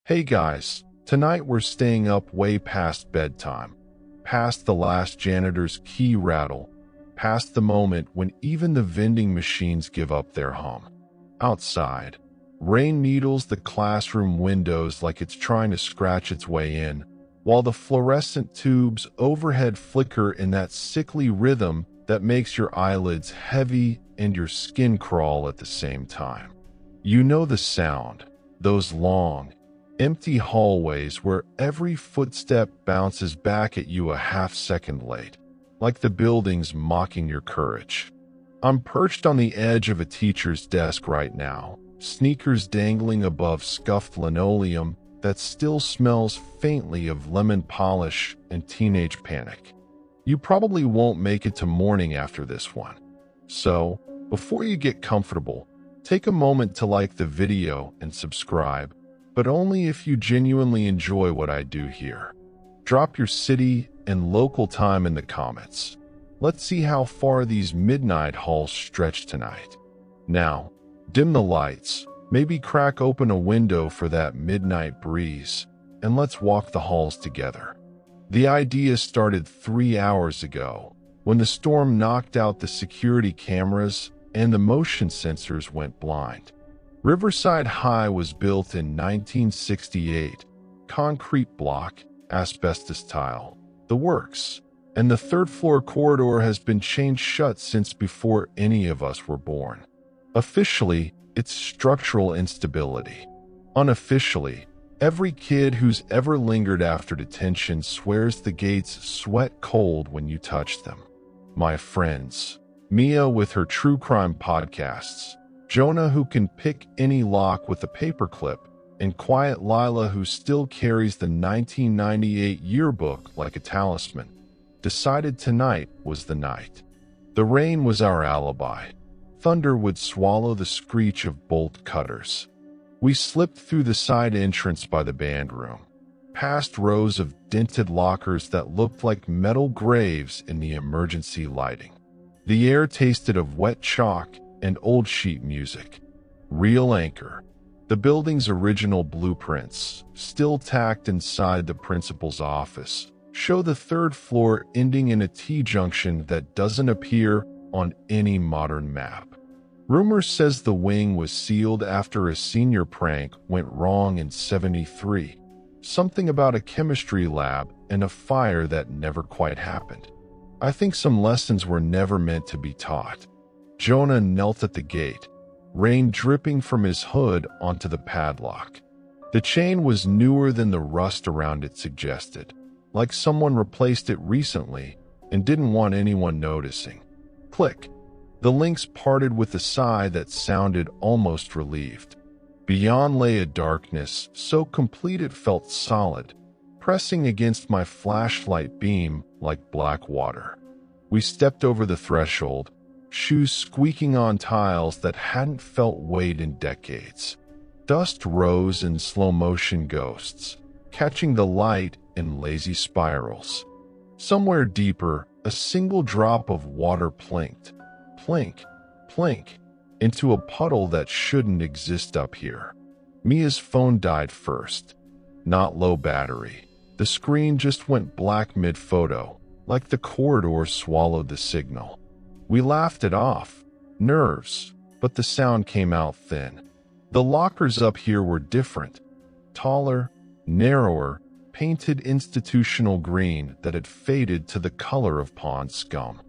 Hey guys, tonight we're staying up way past bedtime, past the last janitor's key rattle, past the moment when even the vending machines give up their hum. Outside, rain needles the classroom windows like it's trying to scratch its way in, while the fluorescent tubes overhead flicker in that sickly rhythm that makes your eyelids heavy and your skin crawl at the same time. You know the sound, those long, empty hallways where every footstep bounces back at you a half-second late, like the building's mocking your courage. I'm perched on the edge of a teacher's desk right now, sneakers dangling above scuffed linoleum that still smells faintly of lemon polish and teenage panic. You probably won't make it to morning after this one. So, before you get comfortable, take a moment to like the video and subscribe, but only if you genuinely enjoy what I do here. Drop your city and local time in the comments. Let's see how far these midnight hauls stretch tonight. Now, dim the lights, maybe crack open a window for that midnight breeze, and let's walk the halls together. The idea started 3 hours ago, when the storm knocked out the security cameras and the motion sensors went blind. Riverside High was built in 1968, concrete block, asbestos tile, the works, and the 3rd-floor corridor has been chained shut since before any of us were born. Officially, it's structural instability. Unofficially, every kid who's ever lingered after detention swears the gates sweat cold when you touch them. My friends, Mia with her true crime podcasts, Jonah who can pick any lock with a paperclip, and quiet Lila who still carries the 1998 yearbook like a talisman, decided tonight was the night. The rain was our alibi. Thunder would swallow the screech of bolt cutters. We slipped through the side entrance by the band room, past rows of dented lockers that looked like metal graves in the emergency lighting. The air tasted of wet chalk and old sheet music. Real anchor. The building's original blueprints, still tacked inside the principal's office, show the 3rd floor ending in a T-junction that doesn't appear on any modern map. Rumor says the wing was sealed after a senior prank went wrong in '73. Something about a chemistry lab and a fire that never quite happened. I think some lessons were never meant to be taught. Jonah knelt at the gate, rain dripping from his hood onto the padlock. The chain was newer than the rust around it suggested, like someone replaced it recently and didn't want anyone noticing. Click. The links parted with a sigh that sounded almost relieved. Beyond lay a darkness so complete it felt solid, pressing against my flashlight beam like black water. We stepped over the threshold, shoes squeaking on tiles that hadn't felt weight in decades. Dust rose in slow-motion ghosts, catching the light in lazy spirals. Somewhere deeper, a single drop of water plinked. Plink, plink, into a puddle that shouldn't exist up here. Mia's phone died first. Not low battery. The screen just went black mid-photo, like the corridor swallowed the signal. We laughed it off. Nerves. But the sound came out thin. The lockers up here were different. Taller, narrower, painted institutional green that had faded to the color of pond scum.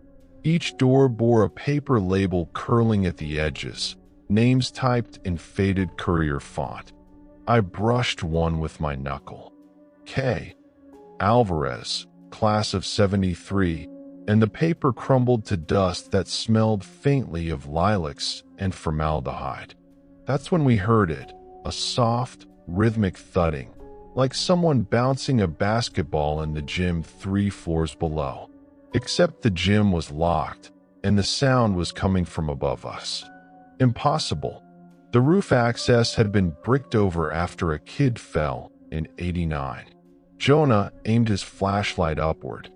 Each door bore a paper label curling at the edges, names typed in faded courier font. I brushed one with my knuckle. K. Alvarez, class of '73, and the paper crumbled to dust that smelled faintly of lilacs and formaldehyde. That's when we heard it, a soft, rhythmic thudding, like someone bouncing a basketball in the gym 3 floors below. Except the gym was locked, and the sound was coming from above us. Impossible. The roof access had been bricked over after a kid fell in '89. Jonah aimed his flashlight upward.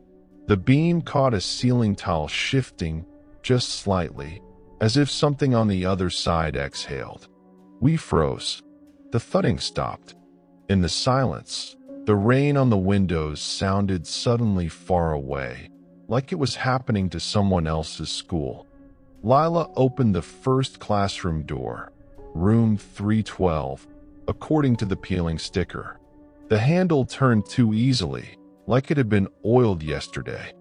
The beam caught a ceiling tile shifting, just slightly, as if something on the other side exhaled. We froze. The thudding stopped. In the silence, the rain on the windows sounded suddenly far away, like it was happening to someone else's school. Lila opened the first classroom door, room 312, according to the peeling sticker. The handle turned too easily, like it had been oiled yesterday.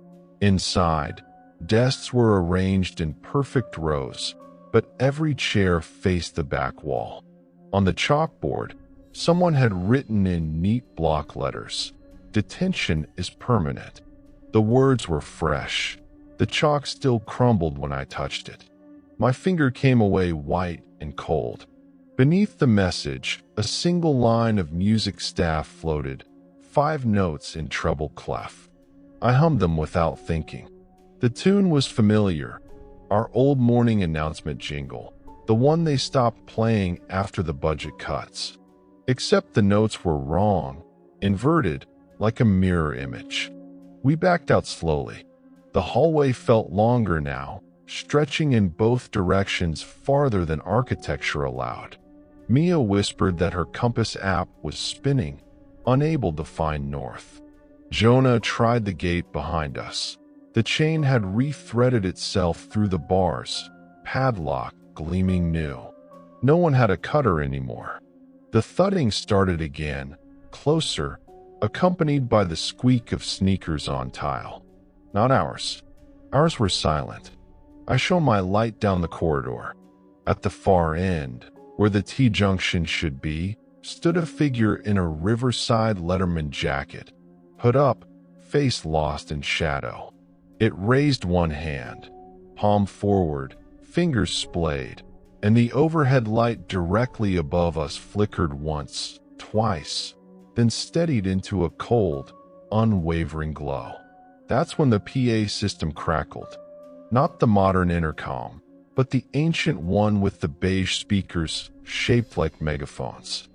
Inside, desks were arranged in perfect rows, but every chair faced the back wall. On the chalkboard, someone had written in neat block letters, "Detention is permanent." The words were fresh. The chalk still crumbled when I touched it. My finger came away white and cold. Beneath the message, a single line of music staff floated, 5 notes in treble clef. I hummed them without thinking. The tune was familiar, our old morning announcement jingle, the one they stopped playing after the budget cuts. Except the notes were wrong, inverted, like a mirror image. We backed out slowly. The hallway felt longer now, stretching in both directions farther than architecture allowed. Mia whispered that her compass app was spinning, unable to find north. Jonah tried the gate behind us. The chain had rethreaded itself through the bars, padlock gleaming new. No one had a cutter anymore. The thudding started again, closer, accompanied by the squeak of sneakers on tile. Not ours. Ours were silent. I shone my light down the corridor. At the far end, where the T-junction should be, stood a figure in a Riverside Letterman jacket, hood up, face lost in shadow. It raised one hand, palm forward, fingers splayed, and the overhead light directly above us flickered once, twice, then steadied into a cold, unwavering glow. That's when the PA system crackled. Not the modern intercom, but the ancient one with the beige speakers shaped like megaphones.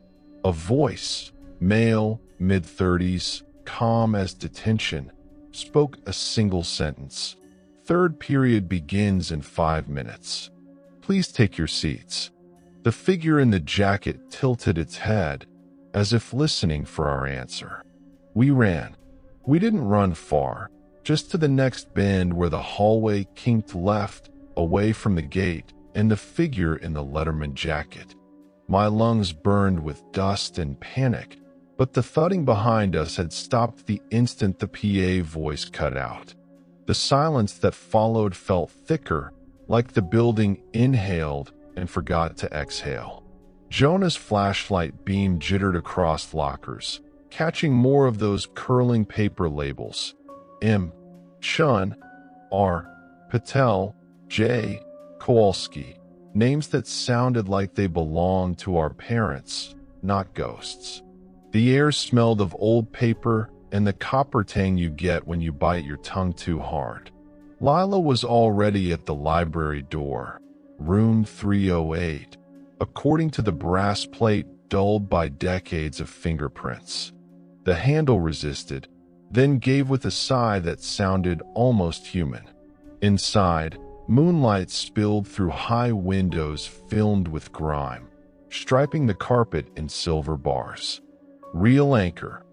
A voice, male, mid-30s, calm as detention, spoke a single sentence. "Third period begins in 5 minutes. Please take your seats." The figure in the jacket tilted its head, as if listening for our answer. We ran. We didn't run far, just to the next bend where the hallway kinked left, away from the gate and the figure in the Letterman jacket. My lungs burned with dust and panic, but the thudding behind us had stopped the instant the PA voice cut out. The silence that followed felt thicker, like the building inhaled and forgot to exhale. Jonah's flashlight beam jittered across lockers, catching more of those curling paper labels. M. Chun, R. Patel, J. Kowalski. Names that sounded like they belonged to our parents, not ghosts. The air smelled of old paper and the copper tang you get when you bite your tongue too hard. Lila was already at the library door, room 308, according to the brass plate dulled by decades of fingerprints. The handle resisted, then gave with a sigh that sounded almost human. Inside, moonlight spilled through high windows filmed with grime, striping the carpet in silver bars. Real anchor.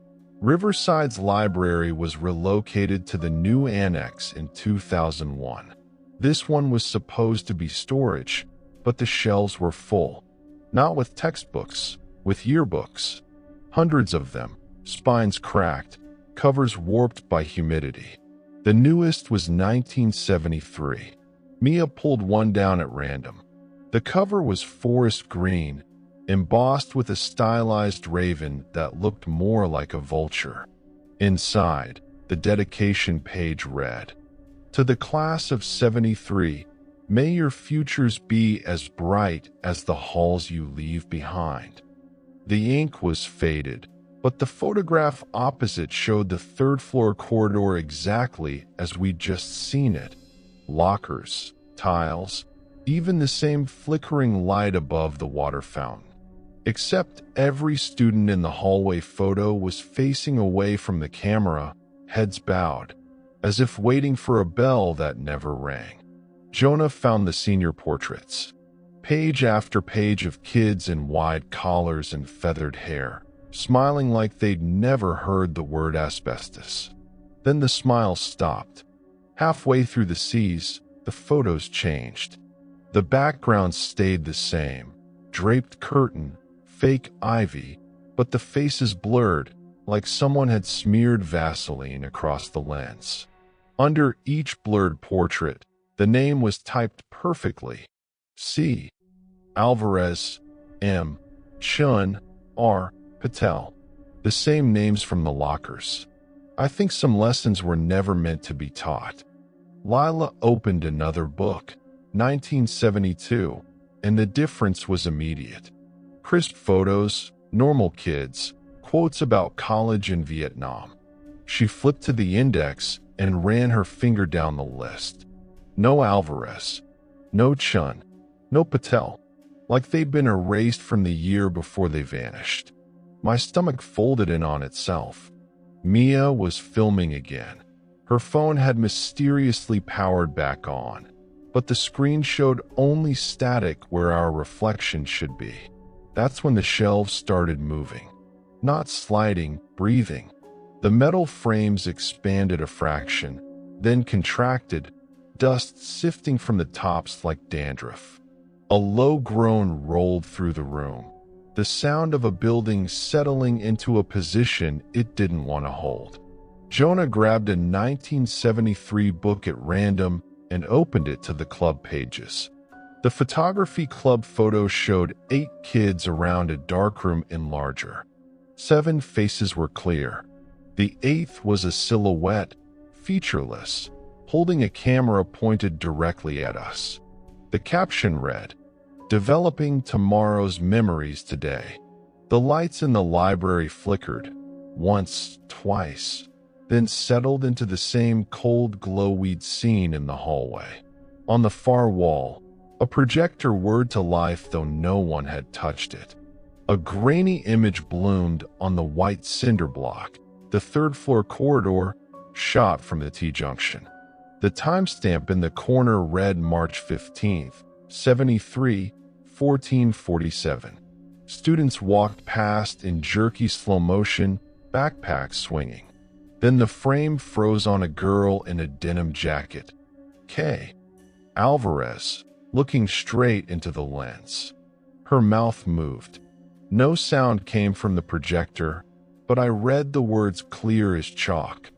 Riverside's library was relocated to the new annex in 2001. This one was supposed to be storage, but the shelves were full. Not with textbooks, with yearbooks. Hundreds of them, spines cracked, covers warped by humidity. The newest was 1973. Mia pulled one down at random. The cover was forest green, embossed with a stylized raven that looked more like a vulture. Inside, the dedication page read, "To the class of 73, may your futures be as bright as the halls you leave behind." The ink was faded, but the photograph opposite showed the third-floor corridor exactly as we'd just seen it. Lockers, tiles, even the same flickering light above the water fountain. Except every student in the hallway photo was facing away from the camera, heads bowed, as if waiting for a bell that never rang. Jonah found the senior portraits. Page after page of kids in wide collars and feathered hair, smiling like they'd never heard the word asbestos. Then the smile stopped. Halfway through the C's, the photos changed. The background stayed the same. Draped curtain, fake ivy, but the faces blurred, like someone had smeared Vaseline across the lens. Under each blurred portrait, the name was typed perfectly. C. Alvarez, M. Chun, R. Patel. The same names from the lockers. I think some lessons were never meant to be taught. Lila opened another book, 1972, and the difference was immediate. Crisp photos, normal kids, quotes about college and Vietnam. She flipped to the index and ran her finger down the list. No Alvarez, no Chun, no Patel, like they'd been erased from the year before they vanished. My stomach folded in on itself. Mia was filming again. Her phone had mysteriously powered back on, but the screen showed only static where our reflection should be. That's when the shelves started moving. Not sliding, breathing. The metal frames expanded a fraction, then contracted, dust sifting from the tops like dandruff. A low groan rolled through the room, the sound of a building settling into a position it didn't want to hold. Jonah grabbed a 1973 book at random and opened it to the club pages. The photography club photo showed 8 kids around a darkroom enlarger. 7 faces were clear. The 8th was a silhouette, featureless, holding a camera pointed directly at us. The caption read, "Developing tomorrow's memories today." The lights in the library flickered, once, twice, then settled into the same cold glow we'd seen in the hallway. On the far wall, a projector whirred to life though no one had touched it. A grainy image bloomed on the white cinder block, the 3rd floor corridor, shot from the T-junction. The timestamp in the corner read March 15th, 73, 1447. Students walked past in jerky slow motion, backpacks swinging. Then the frame froze on a girl in a denim jacket. K. Alvarez, looking straight into the lens. Her mouth moved. No sound came from the projector, but I read the words clear as chalk.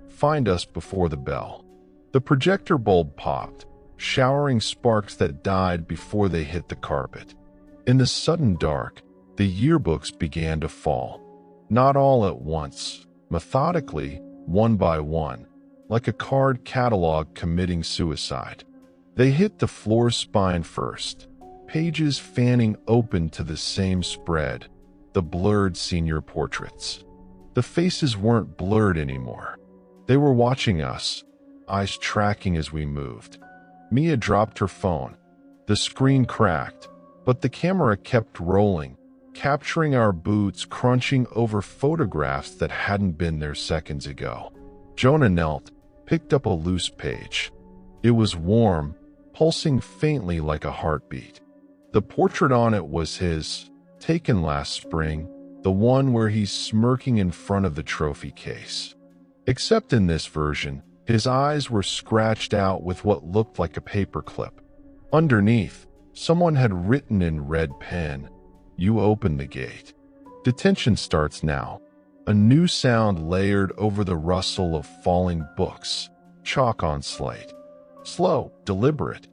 "Find us before the bell." The projector bulb popped, showering sparks that died before they hit the carpet. In the sudden dark, the yearbooks began to fall. Not all at once, methodically, one by one, like a card catalog committing suicide. They hit the floor spine first, pages fanning open to the same spread, the blurred senior portraits. The faces weren't blurred anymore. They were watching us, eyes tracking as we moved. Mia dropped her phone. The screen cracked, but the camera kept rolling, capturing our boots crunching over photographs that hadn't been there seconds ago. Jonah knelt, picked up a loose page. It was warm, pulsing faintly like a heartbeat. The portrait on it was his, taken last spring, the one where he's smirking in front of the trophy case. Except in this version, his eyes were scratched out with what looked like a paperclip. Underneath, someone had written in red pen, "You open the gate. Detention starts now." A new sound layered over the rustle of falling books, chalk on slate. Slow, deliberate.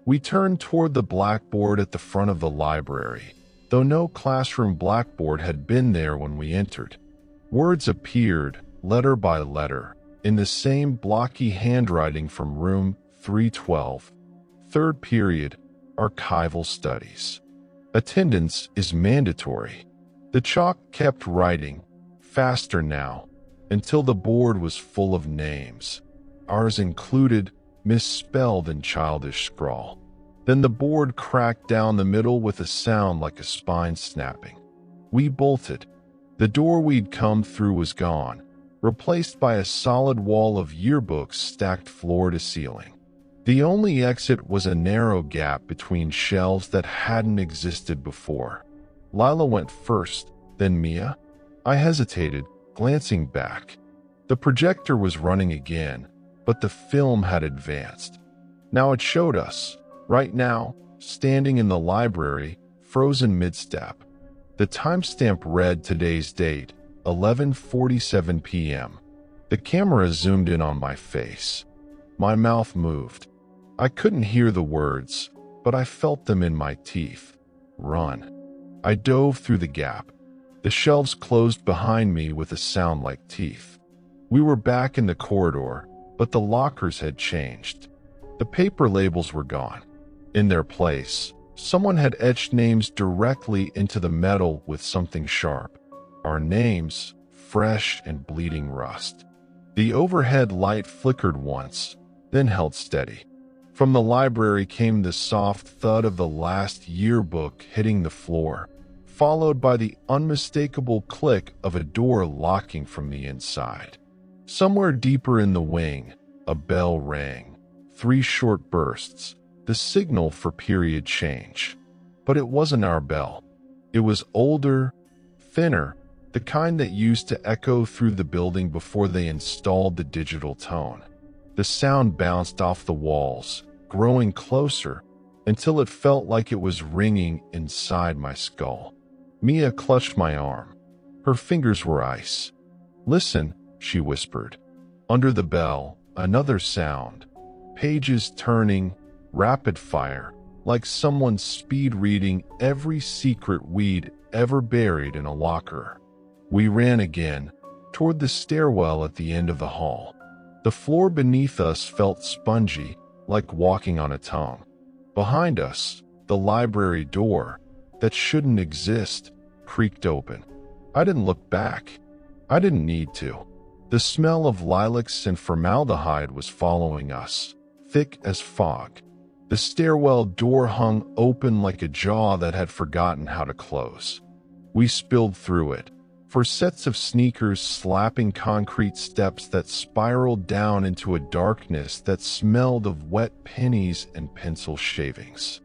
We turned toward the blackboard at the front of the library, though no classroom blackboard had been there when we entered. Words appeared, letter by letter, in the same blocky handwriting from room 312. 3rd period, archival studies. Attendance is mandatory. The chalk kept writing, faster now, until the board was full of names, ours included, misspelled in childish scrawl. Then the board cracked down the middle with a sound like a spine snapping. We bolted. The door we'd come through was gone, replaced by a solid wall of yearbooks stacked floor to ceiling. The only exit was a narrow gap between shelves that hadn't existed before. Lila went first, then Mia. I hesitated, glancing back. The projector was running again, but the film had advanced. Now it showed us, right now, standing in the library, frozen mid-step. The timestamp read today's date, 11:47 p.m. The camera zoomed in on my face. My mouth moved. I couldn't hear the words, but I felt them in my teeth. Run. I dove through the gap. The shelves closed behind me with a sound like teeth. We were back in the corridor, but the lockers had changed. The paper labels were gone. In their place, someone had etched names directly into the metal with something sharp. Our names, fresh and bleeding rust. The overhead light flickered once, then held steady. From the library came the soft thud of the last yearbook hitting the floor, followed by the unmistakable click of a door locking from the inside. Somewhere deeper in the wing, a bell rang. 3 short bursts, the signal for period change. But it wasn't our bell. It was older, thinner, the kind that used to echo through the building before they installed the digital tone. The sound bounced off the walls, growing closer, until it felt like it was ringing inside my skull. Mia clutched my arm. Her fingers were ice. "Listen," she whispered. Under the bell, another sound. Pages turning, rapid fire, like someone speed reading every secret we'd ever buried in a locker. We ran again, toward the stairwell at the end of the hall. The floor beneath us felt spongy, like walking on a tongue. Behind us, the library door, that shouldn't exist, creaked open. I didn't look back. I didn't need to. The smell of lilacs and formaldehyde was following us, thick as fog. The stairwell door hung open like a jaw that had forgotten how to close. We spilled through it, for sets of sneakers slapping concrete steps that spiraled down into a darkness that smelled of wet pennies and pencil shavings.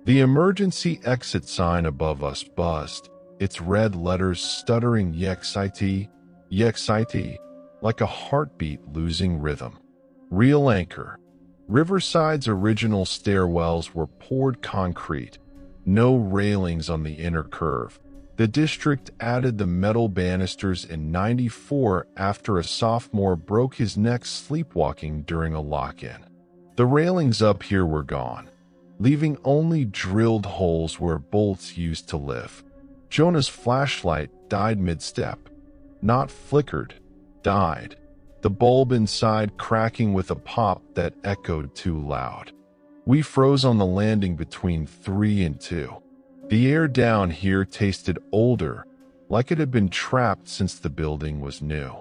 The emergency exit sign above us buzzed, its red letters stuttering yexit, like a heartbeat losing rhythm. Real anchor. Riverside's original stairwells were poured concrete, no railings on the inner curve. The district added the metal banisters in '94 after a sophomore broke his neck sleepwalking during a lock-in. The railings up here were gone, leaving only drilled holes where bolts used to live. Jonah's flashlight died mid-step. Not flickered, died. The bulb inside cracking with a pop that echoed too loud. We froze on the landing between 3 and 2. The air down here tasted older, like it had been trapped since the building was new.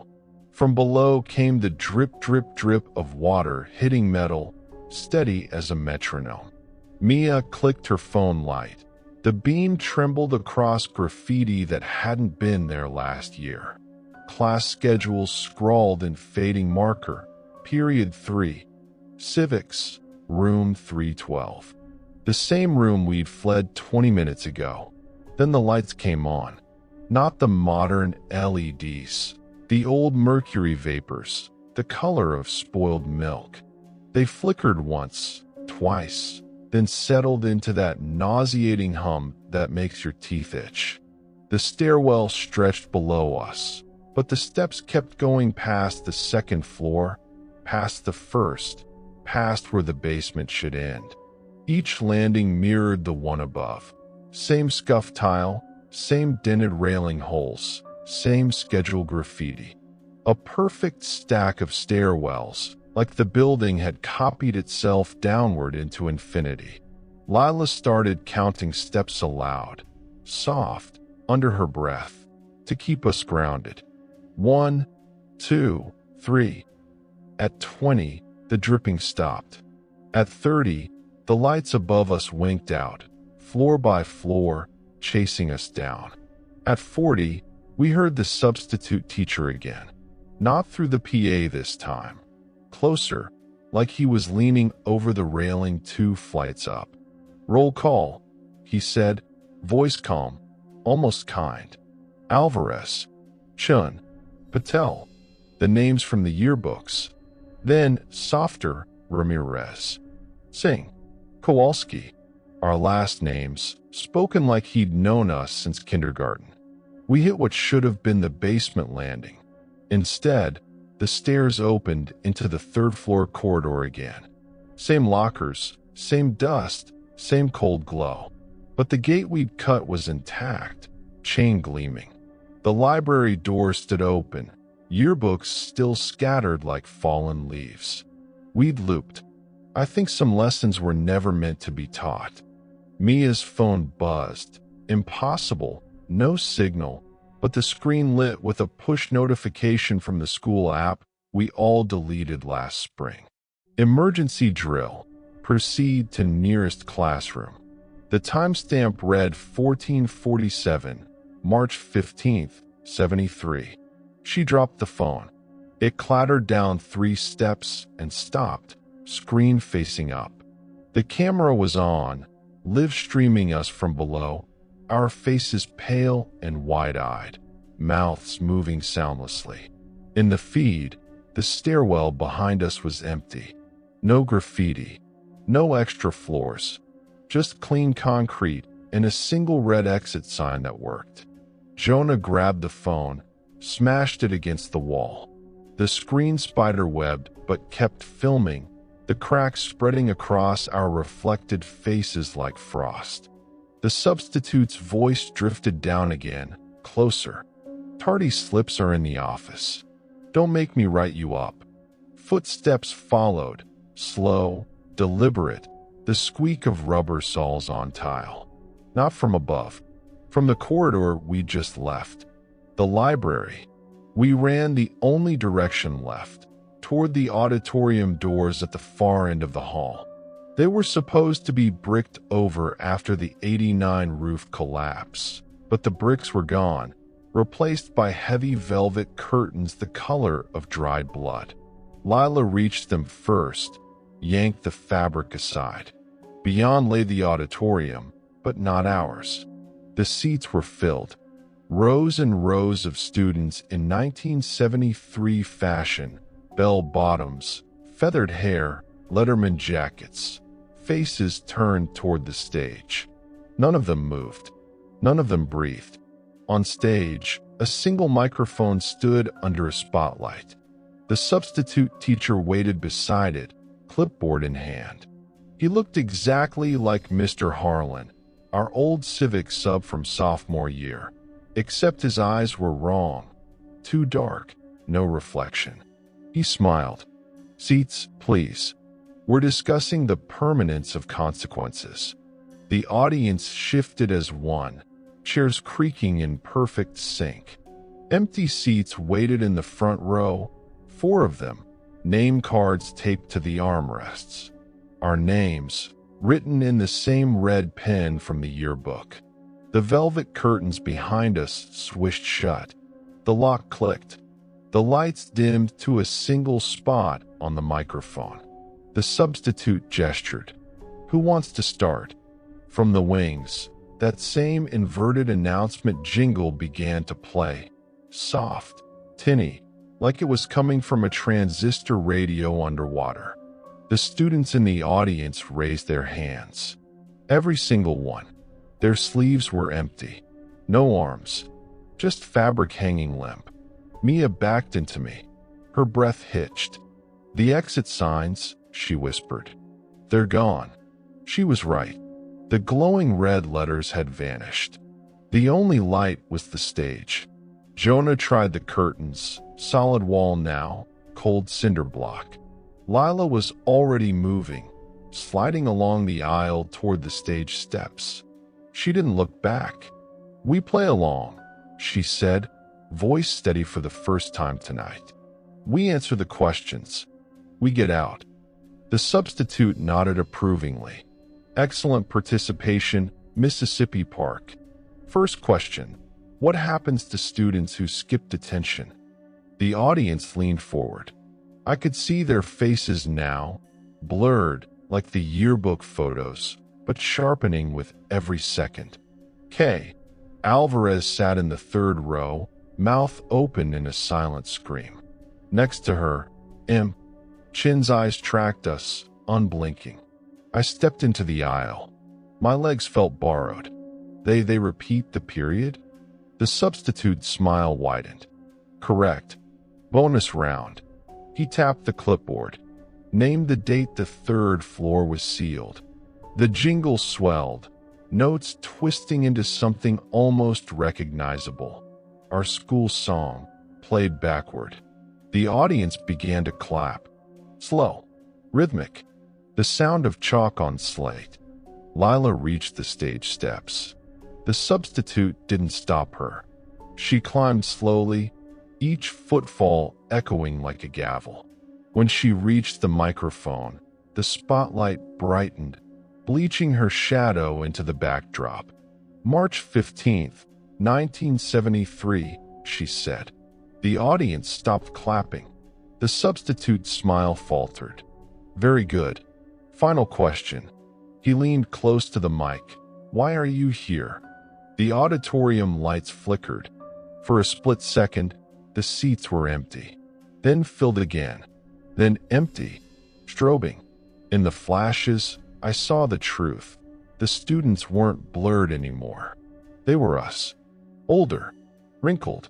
From below came the drip, drip, drip of water hitting metal, steady as a metronome. Mia clicked her phone light. The beam trembled across graffiti that hadn't been there last year. Class schedules scrawled in fading marker. Period 3. Civics, room 312. The same room we'd fled 20 minutes ago. Then the lights came on. Not the modern LEDs. The old mercury vapors, the color of spoiled milk. They flickered once, twice, then settled into that nauseating hum that makes your teeth itch. The stairwell stretched below us, but the steps kept going past the 2nd floor, past the 1st, past where the basement should end. Each landing mirrored the one above. Same scuff tile, same dented railing holes, same schedule graffiti. A perfect stack of stairwells, like the building had copied itself downward into infinity. Lila started counting steps aloud, soft, under her breath, to keep us grounded. 1, 2, 3. At 20, the dripping stopped. At 30, the lights above us winked out, floor by floor, chasing us down. At 40, we heard the substitute teacher again. Not through the PA this time. Closer, like he was leaning over the railing 2 flights up. "Roll call," he said, voice calm, almost kind. "Alvarez." Chun, Patel, the names from the yearbooks. Then, softer, Ramirez, Singh, Kowalski, our last names, spoken like he'd known us since kindergarten. We hit what should have been the basement landing. Instead, the stairs opened into the third-floor corridor again. Same lockers, same dust, same cold glow. But the gate we'd cut was intact, chain gleaming. The library door stood open, yearbooks still scattered like fallen leaves. We'd looped. I think some lessons were never meant to be taught. Mia's phone buzzed. Impossible, no signal, but the screen lit with a push notification from the school app we all deleted last spring. Emergency drill. Proceed to nearest classroom. The timestamp read 1447, March 15th, 73. She dropped the phone. It clattered down 3 steps and stopped, screen facing up. The camera was on, live streaming us from below, our faces pale and wide-eyed, mouths moving soundlessly. In the feed, the stairwell behind us was empty. No graffiti, no extra floors, just clean concrete and a single red exit sign that worked. Jonah grabbed the phone, smashed it against the wall. The screen spider-webbed but kept filming, the cracks spreading across our reflected faces like frost. The substitute's voice drifted down again, closer. Tardy slips are in the office. Don't make me write you up. Footsteps followed, slow, deliberate, the squeak of rubber soles on tile. Not from above. From the corridor we just left. The library. We ran the only direction left, toward the auditorium doors at the far end of the hall. They were supposed to be bricked over after the '89 roof collapse, but the bricks were gone, replaced by heavy velvet curtains the color of dried blood. Lila reached them first, yanked the fabric aside. Beyond lay the auditorium, but not ours. The seats were filled. Rows and rows of students in 1973 fashion, bell-bottoms, feathered hair, Letterman jackets, faces turned toward the stage. None of them moved. None of them breathed. On stage, a single microphone stood under a spotlight. The substitute teacher waited beside it, clipboard in hand. He looked exactly like Mr. Harlan, our old civic sub from sophomore year, except his eyes were wrong. Too dark, no reflection. He smiled. Seats, please. We're discussing the permanence of consequences. The audience shifted as one, chairs creaking in perfect sync. Empty seats waited in the front row, 4 of them, name cards taped to the armrests. Our names, written in the same red pen from the yearbook. The velvet curtains behind us swished shut. The lock clicked. The lights dimmed to a single spot on the microphone. The substitute gestured. Who wants to start? From the wings, that same inverted announcement jingle began to play. Soft, tinny, like it was coming from a transistor radio underwater. The students in the audience raised their hands. Every single one. Their sleeves were empty. No arms. Just fabric hanging limp. Mia backed into me. Her breath hitched. The exit signs, she whispered. They're gone. She was right. The glowing red letters had vanished. The only light was the stage. Jonah tried the curtains, solid wall now, cold cinder block. Lila was already moving, sliding along the aisle toward the stage steps. She didn't look back. We play along, she said, voice steady for the first time tonight. We answer the questions. We get out. The substitute nodded approvingly. Excellent participation, Mississippi Park. First question. What happens to students who skip detention? The audience leaned forward. I could see their faces now, blurred like the yearbook photos, but sharpening with every second. K. Alvarez sat in the 3rd row, mouth open in a silent scream. Next to her, M. Chin's eyes tracked us, unblinking. I stepped into the aisle. My legs felt borrowed. They repeat the period? The substitute's smile widened. Correct. Bonus round. He tapped the clipboard. Named the date the 3rd floor was sealed. The jingle swelled, notes twisting into something almost recognizable. Our school song, played backward. The audience began to clap. Slow, rhythmic, the sound of chalk on slate. Lila reached the stage steps. The substitute didn't stop her. She climbed slowly, each footfall echoing like a gavel. When she reached the microphone, the spotlight brightened, bleaching her shadow into the backdrop. March 15th, 1973, she said. The audience stopped clapping. The substitute's smile faltered. Very good. Final question. He leaned close to the mic. Why are you here? The auditorium lights flickered. For a split second, the seats were empty. Then filled again. Then empty. Strobing. In the flashes, I saw the truth. The students weren't blurred anymore. They were us. Older. Wrinkled.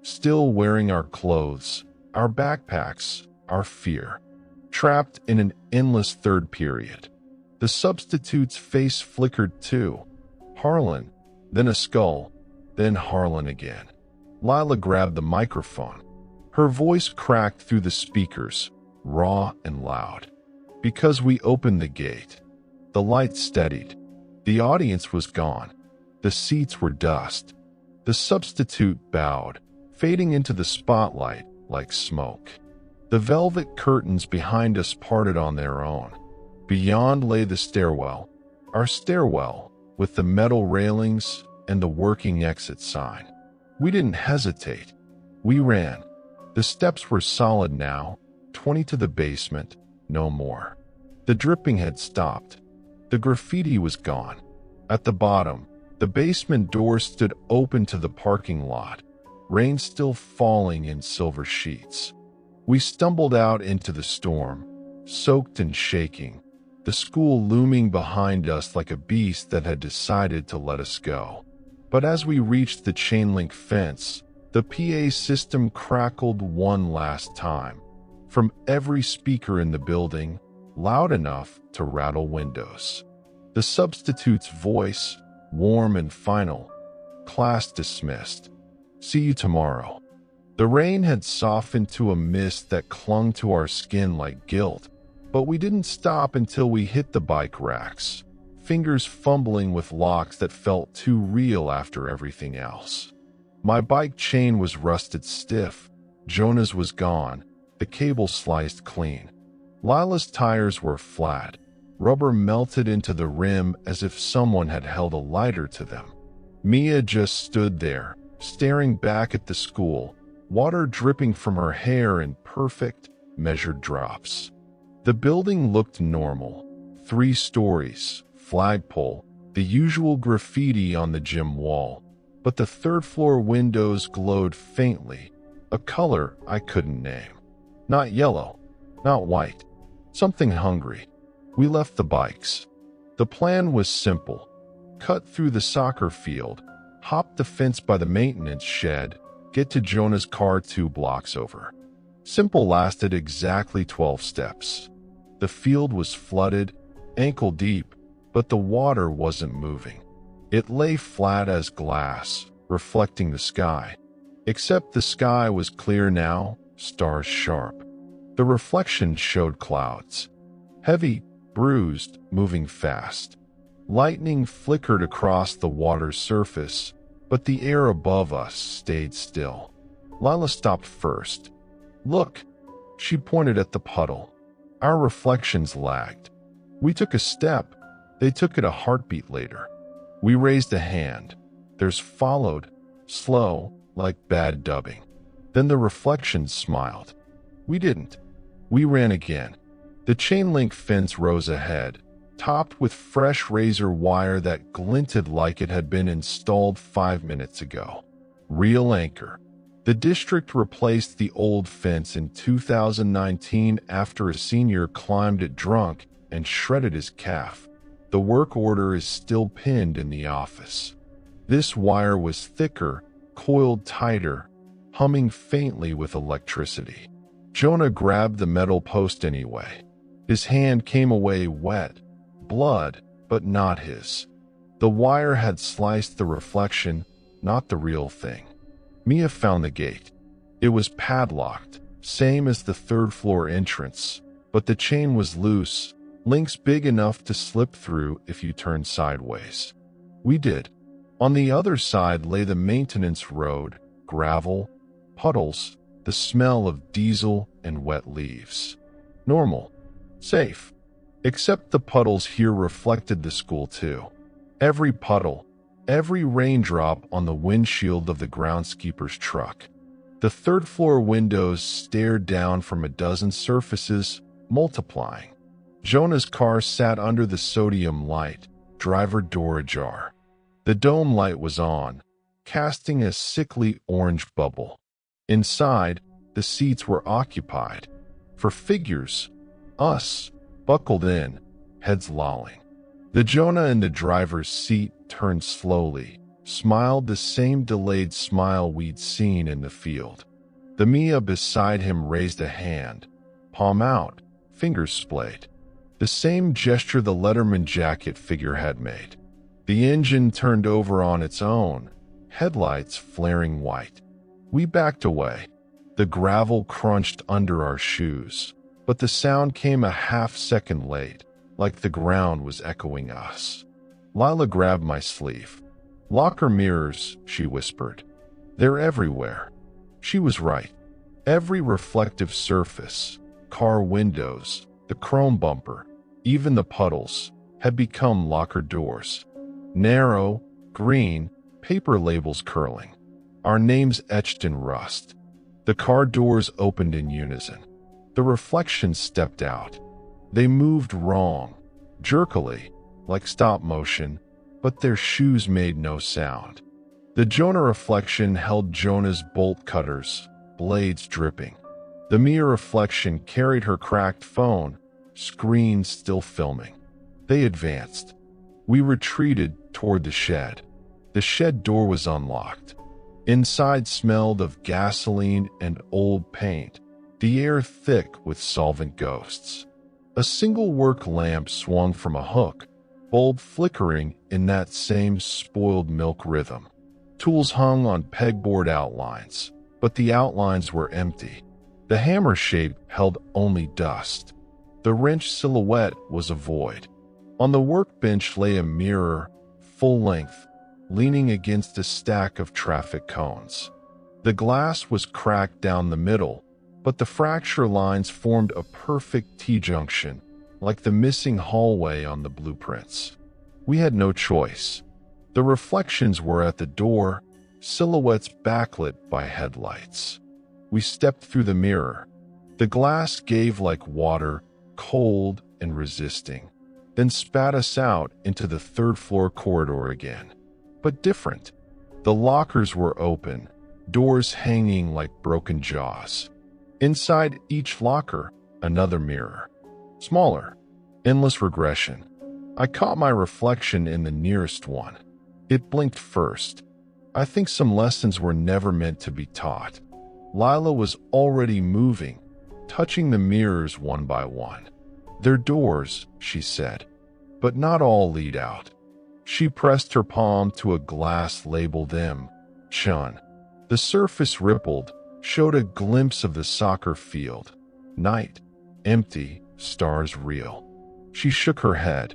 Still wearing our clothes, our backpacks, our fear. Trapped in an endless third period. The substitute's face flickered too. Harlan, then a skull, then Harlan again. Lila grabbed the microphone. Her voice cracked through the speakers, raw and loud. Because we opened the gate. The light steadied. The audience was gone. The seats were dust. The substitute bowed, fading into the spotlight like smoke. The velvet curtains behind us parted on their own. Beyond lay the stairwell, our stairwell, with the metal railings and the working exit sign. We didn't hesitate. We ran. The steps were solid now, 20 to the basement, no more. The dripping had stopped. The graffiti was gone. At the bottom, the basement door stood open to the parking lot, rain still falling in silver sheets. We stumbled out into the storm, soaked and shaking, the school looming behind us like a beast that had decided to let us go. But as we reached the chain-link fence, the PA system crackled one last time, from every speaker in the building, loud enough to rattle windows. The substitute's voice, warm and final. Class dismissed. See you tomorrow. The rain had softened to a mist that clung to our skin like guilt, but we didn't stop until we hit the bike racks, fingers fumbling with locks that felt too real after everything else. My bike chain was rusted stiff, Jonah's was gone, the cable sliced clean. Lila's tires were flat, rubber melted into the rim as if someone had held a lighter to them. Mia just stood there, staring back at the school, water dripping from her hair in perfect, measured drops. The building looked normal. 3 stories, flagpole, the usual graffiti on the gym wall, but the 3rd floor windows glowed faintly, a color I couldn't name. Not yellow, not white, something hungry. We left the bikes. The plan was simple. Cut through the soccer field, hop the fence by the maintenance shed, get to Jonah's car 2 blocks over. Simple lasted exactly 12 steps. The field was flooded, ankle deep, but the water wasn't moving. It lay flat as glass, reflecting the sky. Except the sky was clear now, stars sharp. The reflection showed clouds. Heavy, bruised, moving fast. Lightning flickered across the water's surface, but the air above us stayed still. Lila stopped first. Look, she pointed at the puddle. Our reflections lagged. We took a step. They took it a heartbeat later. We raised a hand. Theirs followed, slow, like bad dubbing. Then the reflections smiled. We didn't. We ran again. The chain-link fence rose ahead, topped with fresh razor wire that glinted like it had been installed 5 minutes ago. Real anchor. The district replaced the old fence in 2019 after a senior climbed it drunk and shredded his calf. The work order is still pinned in the office. This wire was thicker, coiled tighter, humming faintly with electricity. Jonah grabbed the metal post anyway. His hand came away wet, blood, but not his. The wire had sliced the reflection, not the real thing. Mia found the gate. It was padlocked, same as the third-floor entrance, but the chain was loose, links big enough to slip through if you turned sideways. We did. On the other side lay the maintenance road, gravel, puddles, the smell of diesel and wet leaves. Normal. Safe. Except the puddles here reflected the school too. Every puddle, every raindrop on the windshield of the groundskeeper's truck. The third-floor windows stared down from a dozen surfaces, multiplying. Jonah's car sat under the sodium light, driver door ajar. The dome light was on, casting a sickly orange bubble. Inside, the seats were occupied. For figures, us, buckled in, heads lolling. The Jonah in the driver's seat turned slowly, smiled the same delayed smile we'd seen in the field. The Mia beside him raised a hand, palm out, fingers splayed. The same gesture the Letterman jacket figure had made. The engine turned over on its own, headlights flaring white. We backed away. The gravel crunched under our shoes, but the sound came a half-second late, like the ground was echoing us. Lila grabbed my sleeve. "Locker mirrors," she whispered. "They're everywhere." She was right. Every reflective surface, car windows, the chrome bumper, even the puddles, had become locker doors. Narrow, green, paper labels curling. Our names etched in rust. The car doors opened in unison. The reflections stepped out. They moved wrong, jerkily, like stop motion, but their shoes made no sound. The Jonah reflection held Jonah's bolt cutters, blades dripping. The Mia reflection carried her cracked phone, screen still filming. They advanced. We retreated toward the shed. The shed door was unlocked. Inside smelled of gasoline and old paint, the air thick with solvent ghosts. A single work lamp swung from a hook, bulb flickering in that same spoiled milk rhythm. Tools hung on pegboard outlines, but the outlines were empty. The hammer shape held only dust. The wrench silhouette was a void. On the workbench lay a mirror, full length, leaning against a stack of traffic cones. The glass was cracked down the middle, but the fracture lines formed a perfect T-junction, like the missing hallway on the blueprints. We had no choice. The reflections were at the door, silhouettes backlit by headlights. We stepped through the mirror. The glass gave like water, cold and resisting, then spat us out into the third-floor corridor again. But different. The lockers were open, doors hanging like broken jaws. Inside each locker, another mirror. Smaller. Endless regression. I caught my reflection in the nearest one. It blinked first. I think some lessons were never meant to be taught. Lila was already moving, touching the mirrors one by one. "They're doors," she said, "but not all lead out." She pressed her palm to a glass labeled M. Chun. The surface rippled, showed a glimpse of the soccer field. Night. Empty. Stars real. She shook her head.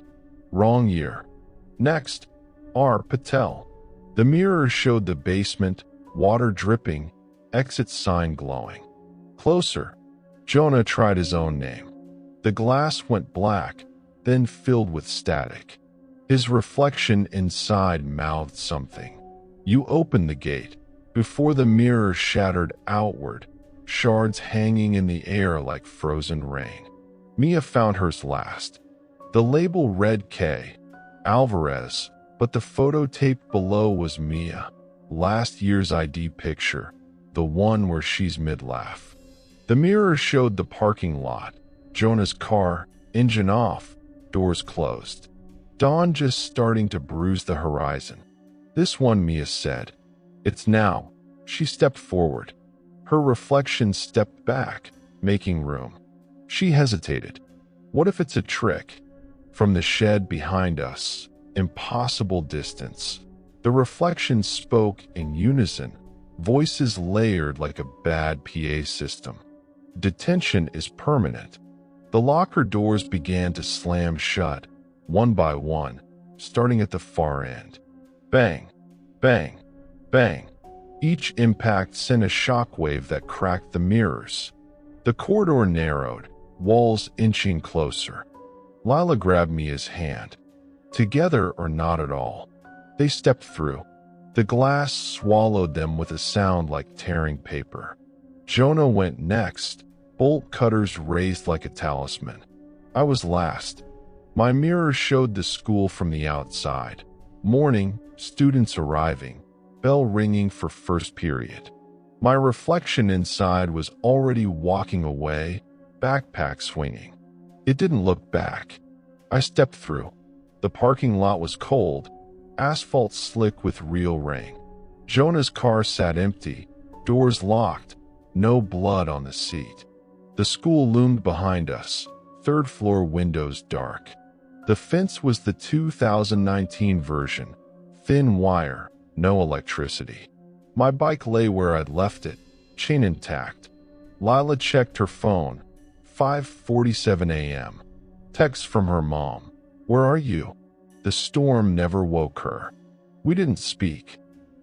"Wrong year." "Next. R. Patel." The mirror showed the basement, water dripping, exit sign glowing. Closer. Jonah tried his own name. The glass went black, then filled with static. His reflection inside mouthed something. You opened the gate. Before the mirror shattered outward, shards hanging in the air like frozen rain. Mia found hers last. The label read K. Alvarez, but the photo taped below was Mia. Last year's ID picture. the one where she's mid-laugh. The mirror showed the parking lot, Jonah's car, engine off, doors closed. Dawn just starting to bruise the horizon. "This one," Mia said. "It's now." She stepped forward. Her reflection stepped back, making room. She hesitated. What if it's a trick? From the shed behind us, impossible distance, the reflection spoke in unison, voices layered like a bad PA system. "Detention is permanent." The locker doors began to slam shut, one by one, starting at the far end. Bang, bang, bang. Each impact sent a shockwave that cracked the mirrors. The corridor narrowed, walls inching closer. Lila grabbed Mia's hand. Together or not at all. They stepped through. The glass swallowed them with a sound like tearing paper. Jonah went next, bolt cutters raised like a talisman. I was last. My mirror showed the school from the outside. Morning, students arriving, bell ringing for first period. My reflection inside was already walking away, backpack swinging. It didn't look back. I stepped through. The parking lot was cold, asphalt slick with real rain. Jonah's car sat empty, doors locked, no blood on the seat. The school loomed behind us, third-floor windows dark. The fence was the 2019 version, thin wire, no electricity. My bike lay where I'd left it, chain intact. Lila checked her phone, 5:47 a.m. Text from her mom. "Where are you?" The storm never woke her. We didn't speak.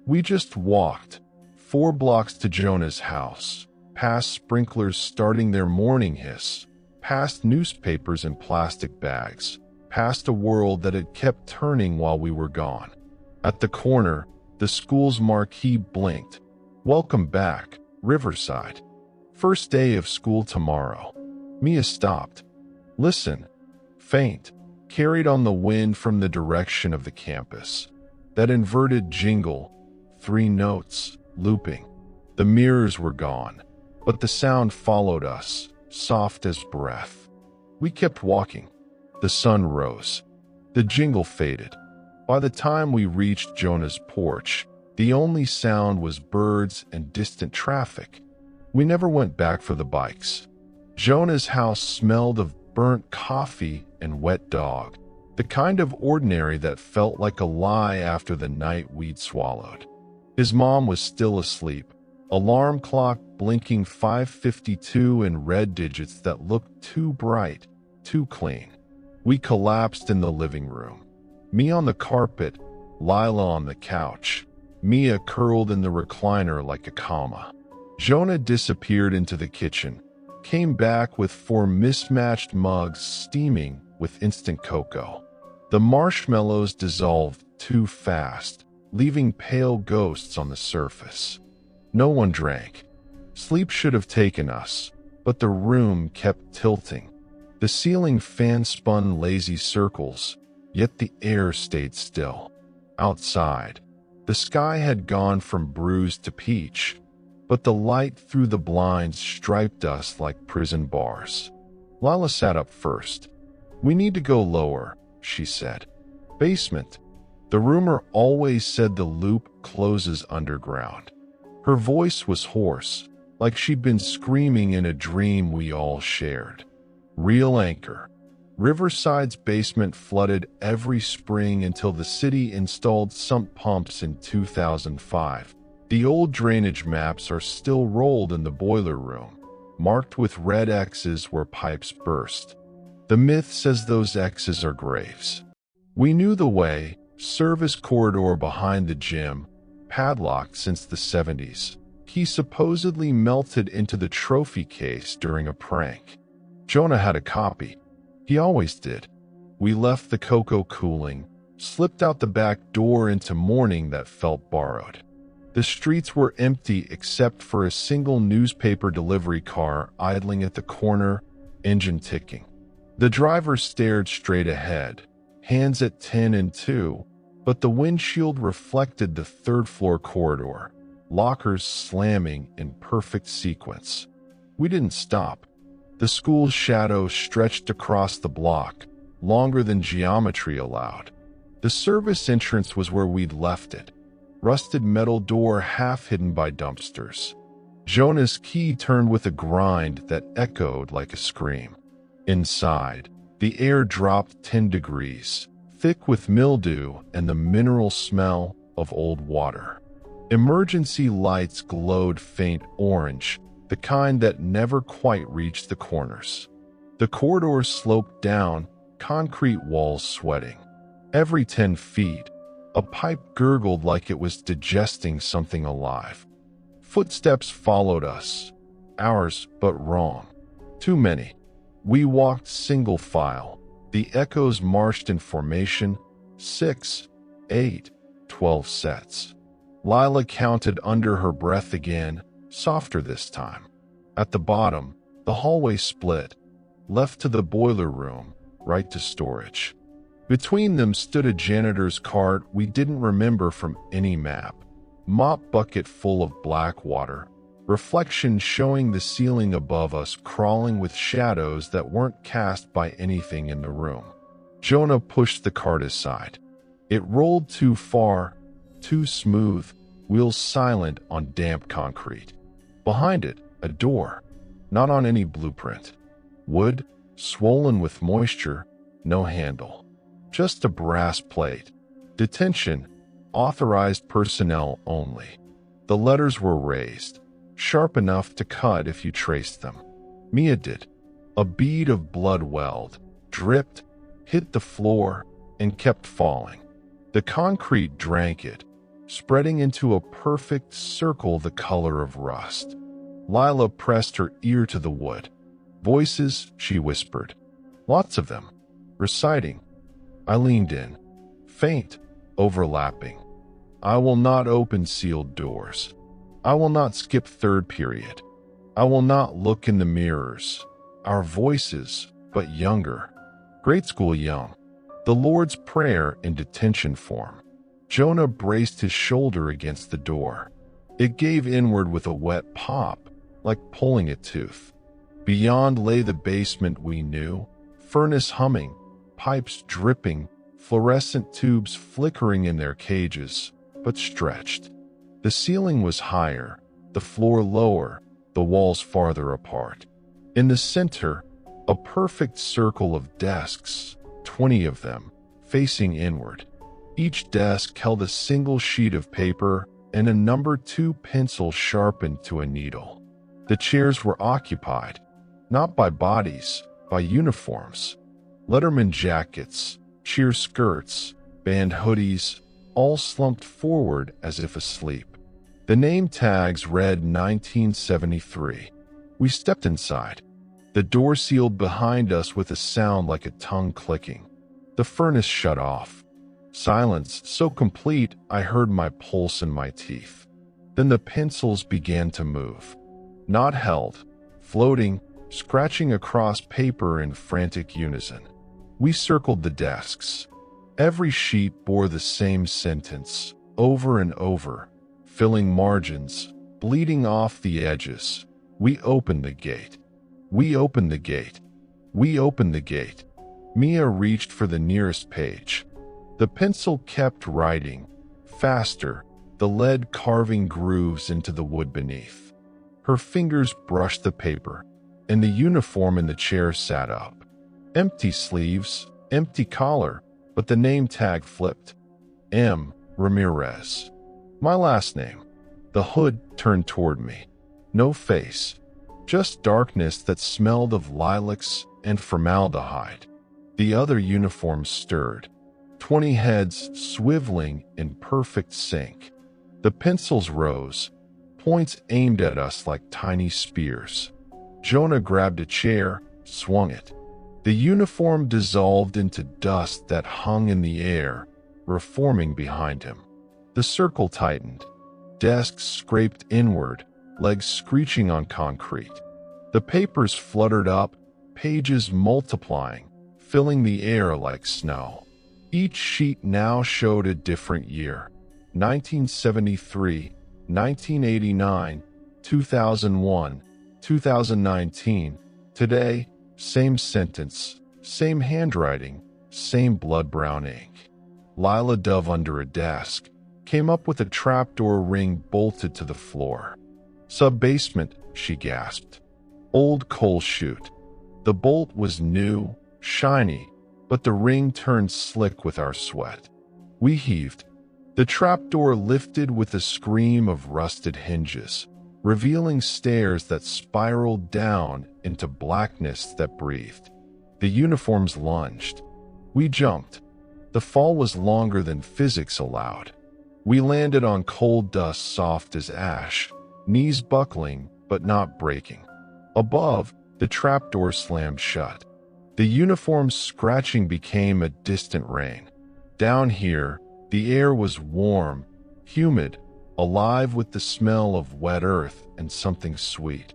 We just walked, 4 blocks to Jonah's house, past sprinklers starting their morning hiss, past newspapers in plastic bags, past a world that had kept turning while we were gone. At the corner, the school's marquee blinked. "Welcome back, Riverside. First day of school tomorrow." Mia stopped. "Listen." Faint, carried on the wind from the direction of the campus. That inverted jingle, 3 notes, looping. The mirrors were gone, but the sound followed us, soft as breath. We kept walking. The sun rose. The jingle faded. By the time we reached Jonah's porch, the only sound was birds and distant traffic. We never went back for the bikes. Jonah's house smelled of burnt coffee and wet dog, the kind of ordinary that felt like a lie after the night we'd swallowed. His mom was still asleep, alarm clock blinking 5:52 in red digits that looked too bright, too clean. We collapsed in the living room. Me on the carpet, Lila on the couch, Mia curled in the recliner like a comma. Jonah disappeared into the kitchen, came back with 4 mismatched mugs steaming with instant cocoa. The marshmallows dissolved too fast, leaving pale ghosts on the surface. No one drank. Sleep should have taken us, but the room kept tilting. The ceiling fan spun lazy circles, yet the air stayed still. Outside, the sky had gone from bruised to peach, but the light through the blinds striped us like prison bars. Lila sat up first. "We need to go lower," she said. "Basement." The rumor always said the loop closes underground. Her voice was hoarse, like she'd been screaming in a dream we all shared. Real anchor. Riverside's basement flooded every spring until the city installed sump pumps in 2005. The old drainage maps are still rolled in the boiler room, marked with red X's where pipes burst. The myth says those X's are graves. We knew the way, service corridor behind the gym, padlocked since the 70s. He supposedly melted into the trophy case during a prank. Jonah had a copy. He always did. We left the cocoa cooling, slipped out the back door into morning that felt borrowed. The streets were empty except for a single newspaper delivery car idling at the corner, engine ticking. The driver stared straight ahead, hands at 10 and 2, but the windshield reflected the third-floor corridor. lockers slamming in perfect sequence. We didn't stop. The school's shadow stretched across the block, longer than geometry allowed. The service entrance was where we'd left it, rusted metal door half hidden by dumpsters. Jonah's key turned with a grind that echoed like a scream. Inside, the air dropped 10 degrees, thick with mildew and the mineral smell of old water. Emergency lights glowed faint orange, the kind that never quite reached the corners. The corridor sloped down, concrete walls sweating. Every 10 feet, a pipe gurgled like it was digesting something alive. Footsteps followed us. Ours, but wrong. Too many. We walked single file. The echoes marched in formation, 6, 8, 12 sets. Lila counted under her breath again, softer this time. At the bottom, the hallway split, left to the boiler room, right to storage. Between them stood a janitor's cart we didn't remember from any map. Mop bucket full of black water, reflection showing the ceiling above us crawling with shadows that weren't cast by anything in the room. Jonah pushed the cart aside. It rolled too far, too smooth, wheels silent on damp concrete. Behind it, a door, not on any blueprint. Wood, swollen with moisture, no handle. Just a brass plate. Detention, authorized personnel only. The letters were raised, sharp enough to cut if you traced them. Mia did. A bead of blood welled, dripped, hit the floor, and kept falling. The concrete drank it, spreading into a perfect circle the color of rust. Lila pressed her ear to the wood. Voices, she whispered. Lots of them. Reciting. I leaned in. Faint, overlapping. I will not open sealed doors. I will not skip third period. I will not look in the mirrors. Our voices, but younger. Grade school young. The Lord's Prayer in detention form. Jonah braced his shoulder against the door. It gave inward with a wet pop, like pulling a tooth. Beyond lay the basement we knew, furnace humming, pipes dripping, fluorescent tubes flickering in their cages, but stretched. The ceiling was higher, the floor lower, the walls farther apart. In the center, a perfect circle of desks, 20 of them, facing inward. Each desk held a single sheet of paper and a number 2 pencil sharpened to a needle. The chairs were occupied, not by bodies, by uniforms. Letterman jackets, cheer skirts, band hoodies, all slumped forward as if asleep. The name tags read 1973. We stepped inside. The door sealed behind us with a sound like a tongue clicking. The furnace shut off. Silence so complete I heard my pulse in my teeth. Then the pencils began to move. Not held, floating, scratching across paper in frantic unison. We circled the desks. Every sheet bore the same sentence, over and over, filling margins, bleeding off the edges. We opened the gate. We opened the gate. We opened the gate. Mia reached for the nearest page. The pencil kept writing, faster, the lead carving grooves into the wood beneath. Her fingers brushed the paper, and the uniform in the chair sat up. Empty sleeves, empty collar, but the name tag flipped. M. Ramirez. My last name. The hood turned toward me. No face. Just darkness that smelled of lilacs and formaldehyde. The other uniforms stirred. 20 heads swiveling in perfect sync. The pencils rose, points aimed at us like tiny spears. Jonah grabbed a chair, swung it. The uniform dissolved into dust that hung in the air, reforming behind him. The circle tightened. Desks scraped inward, legs screeching on concrete. The papers fluttered up, pages multiplying, filling the air like snow. Each sheet now showed a different year. 1973, 1989, 2001, 2019. Today, same sentence, same handwriting, same blood-brown ink. Lila dove under a desk, came up with a trapdoor ring bolted to the floor. Sub-basement, she gasped. Old coal chute. The bolt was new, shiny, but the ring turned slick with our sweat. We heaved. The trapdoor lifted with a scream of rusted hinges, revealing stairs that spiraled down into blackness that breathed. The uniforms lunged. We jumped. The fall was longer than physics allowed. We landed on cold dust soft as ash, knees buckling but not breaking. Above, the trapdoor slammed shut. The uniform's scratching became a distant rain. Down here, the air was warm, humid, alive with the smell of wet earth and something sweet.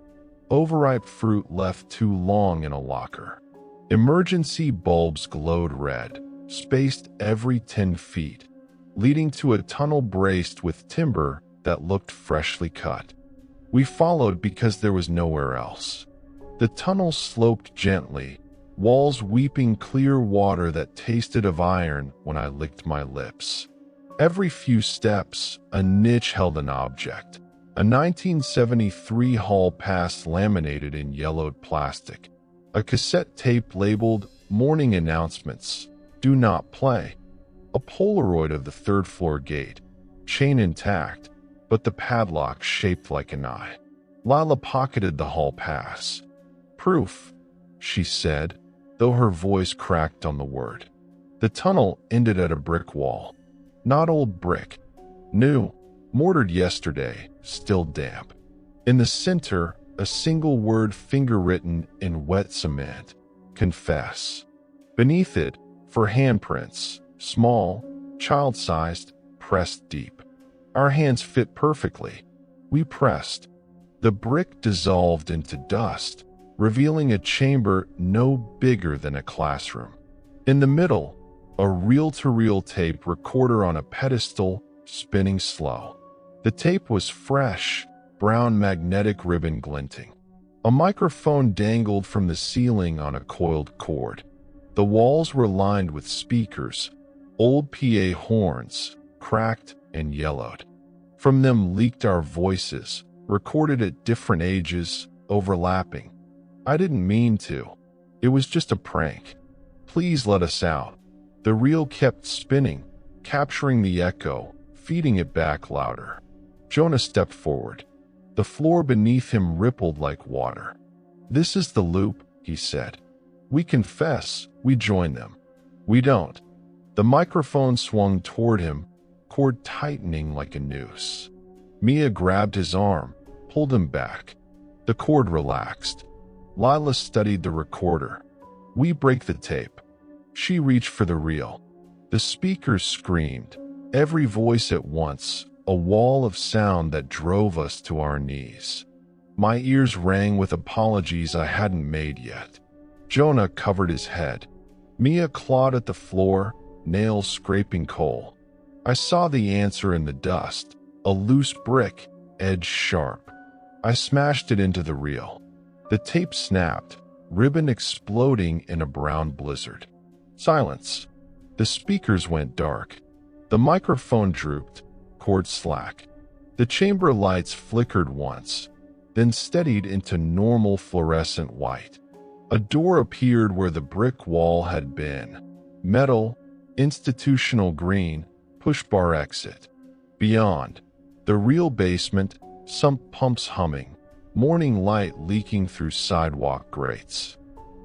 Overripe fruit left too long in a locker. Emergency bulbs glowed red, spaced every 10 feet, leading to a tunnel braced with timber that looked freshly cut. We followed because there was nowhere else. The tunnel sloped gently, walls weeping clear water that tasted of iron when I licked my lips. Every few steps, a niche held an object. A 1973 hall pass laminated in yellowed plastic. A cassette tape labeled "Morning Announcements, Do Not Play." A Polaroid of the third-floor gate, chain intact, but the padlock shaped like an eye. Lila pocketed the hall pass. "Proof," she said, though her voice cracked on the word. The tunnel ended at a brick wall. Not old brick. New, mortared yesterday, still damp. In the center, a single word finger-written in wet cement. Confess. Beneath it, for handprints, small, child-sized, pressed deep. Our hands fit perfectly. We pressed. The brick dissolved into dust, revealing a chamber no bigger than a classroom. In the middle, a reel-to-reel tape recorder on a pedestal, spinning slow. The tape was fresh, brown magnetic ribbon glinting. A microphone dangled from the ceiling on a coiled cord. The walls were lined with speakers, old PA horns, cracked and yellowed. From them leaked our voices, recorded at different ages, overlapping. I didn't mean to. It was just a prank. Please let us out. The reel kept spinning, capturing the echo, feeding it back louder. Jonah stepped forward. The floor beneath him rippled like water. "This is the loop," he said. "We confess, we join them. We don't." The microphone swung toward him, cord tightening like a noose. Mia grabbed his arm, pulled him back. The cord relaxed. Lila studied the recorder. We break the tape. She reached for the reel. The speakers screamed, every voice at once, a wall of sound that drove us to our knees. My ears rang with apologies I hadn't made yet. Jonah covered his head. Mia clawed at the floor, nails scraping coal. I saw the answer in the dust, a loose brick, edge sharp. I smashed it into the reel. The tape snapped, ribbon exploding in a brown blizzard. Silence. The speakers went dark. The microphone drooped, cord slack. The chamber lights flickered once, then steadied into normal fluorescent white. A door appeared where the brick wall had been. Metal, institutional green, push bar exit. Beyond, the real basement, sump pumps humming, morning light leaking through sidewalk grates.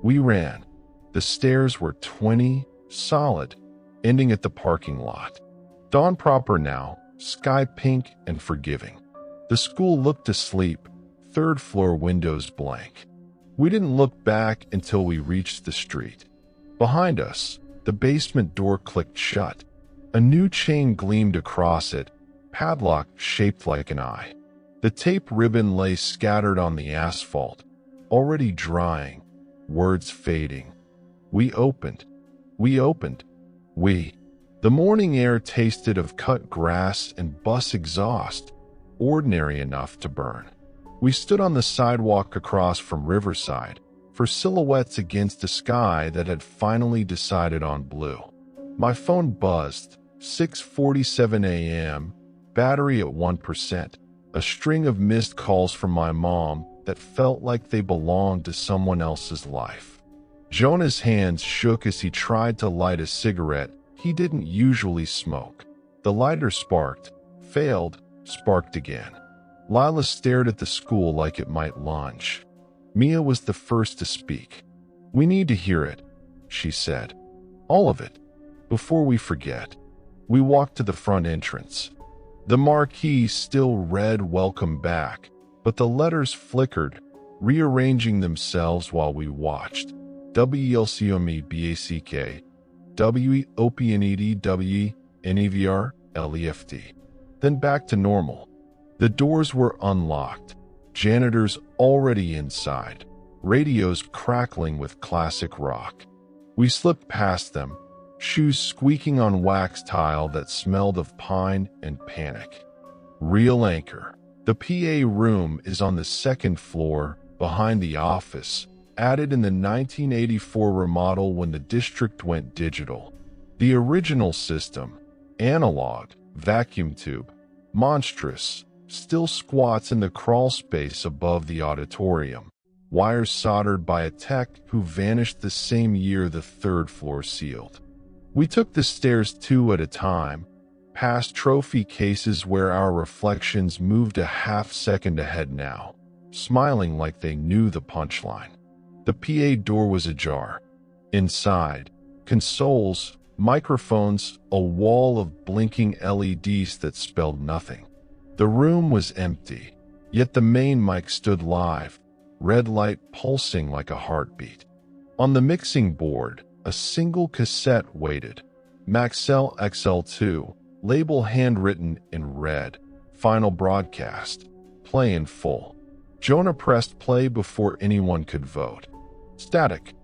We ran. The stairs were 20, solid, ending at the parking lot. Dawn proper now, sky pink and forgiving. The school looked asleep, third-floor windows blank. We didn't look back until we reached the street. Behind us, the basement door clicked shut. A new chain gleamed across it, padlock shaped like an eye. The tape ribbon lay scattered on the asphalt, already drying, words fading. We opened. The morning air tasted of cut grass and bus exhaust. ordinary enough to burn. We stood on the sidewalk across from Riverside, for silhouettes against a sky that had finally decided on blue. My phone buzzed, 6:47 a.m., battery at 1%, a string of missed calls from my mom that felt like they belonged to someone else's life. Jonah's hands shook as he tried to light a cigarette he didn't usually smoke. The lighter sparked, failed, sparked again. Lila stared at the school like it might lunge. Mia was the first to speak. "We need to hear it," she said. "All of it. Before we forget." We walked to the front entrance. The marquee still read "Welcome Back," but the letters flickered, rearranging themselves while we watched. WLCOMEBACK, WEOPNED, NEVR, LEFT. Then back to normal. The doors were unlocked. Janitors already inside. Radios crackling with classic rock. We slipped past them, shoes squeaking on wax tile that smelled of pine and panic. Real anchor. The PA room is on the second floor, behind the office, added in the 1984 remodel when the district went digital. The original system, analog, vacuum tube, monstrous, still squats in the crawl space above the auditorium, wires soldered by a tech who vanished the same year the third floor sealed. We took the stairs two at a time, past trophy cases where our reflections moved a half second ahead now, smiling like they knew the punchline. The PA door was ajar. Inside, consoles, microphones, a wall of blinking LEDs that spelled nothing. The room was empty, yet the main mic stood live, red light pulsing like a heartbeat. On the mixing board, a single cassette waited. Maxell XL2, label handwritten in red. Final broadcast. Play in full. Jonah pressed play before anyone could vote. Static.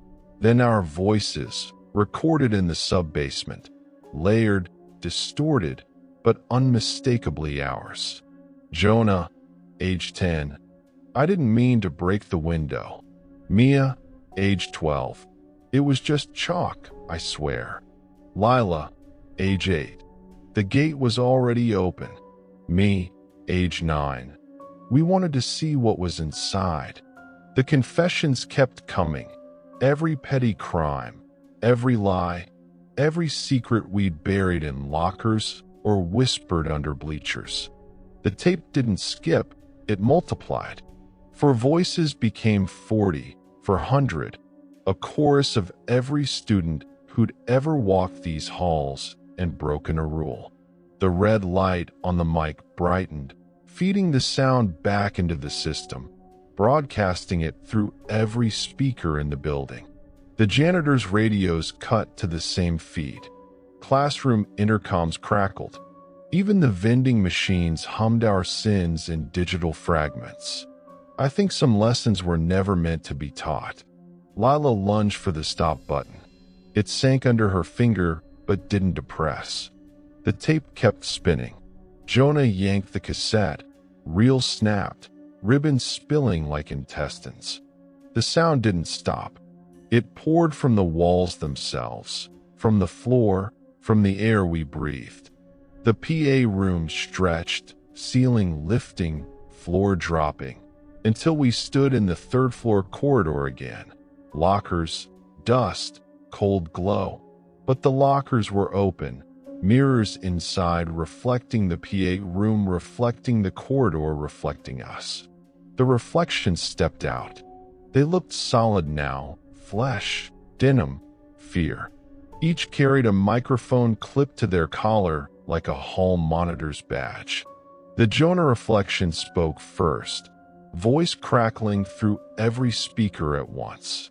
Then our voices, recorded in the sub-basement. Layered, distorted, but unmistakably ours. Jonah, age 10. "I didn't mean to break the window." Mia, age 12. "It was just chalk, I swear." Lila, age 8. "The gate was already open." Me, age 9. "We wanted to see what was inside." The confessions kept coming. Every petty crime, every lie, every secret we'd buried in lockers or whispered under bleachers. The tape didn't skip, it multiplied. For voices became 40, for 100, a chorus of every student who'd ever walked these halls and broken a rule. The red light on the mic brightened, feeding the sound back into the system, broadcasting it through every speaker in the building. The janitor's radios cut to the same feed. Classroom intercoms crackled. Even the vending machines hummed our sins in digital fragments. I think some lessons were never meant to be taught. Lila lunged for the stop button. It sank under her finger, but didn't depress. The tape kept spinning. Jonah yanked the cassette. Reel snapped, ribbons spilling like intestines. The sound didn't stop. It poured from the walls themselves, from the floor, from the air we breathed. The PA room stretched, ceiling lifting, floor dropping, until we stood in the third-floor corridor again. Lockers, dust, cold glow. But the lockers were open, mirrors inside reflecting the PA room, reflecting the corridor, reflecting us. The reflections stepped out. They looked solid now, flesh, denim, fear. Each carried a microphone clipped to their collar like a hall monitor's badge. The Jonah reflection spoke first, voice crackling through every speaker at once.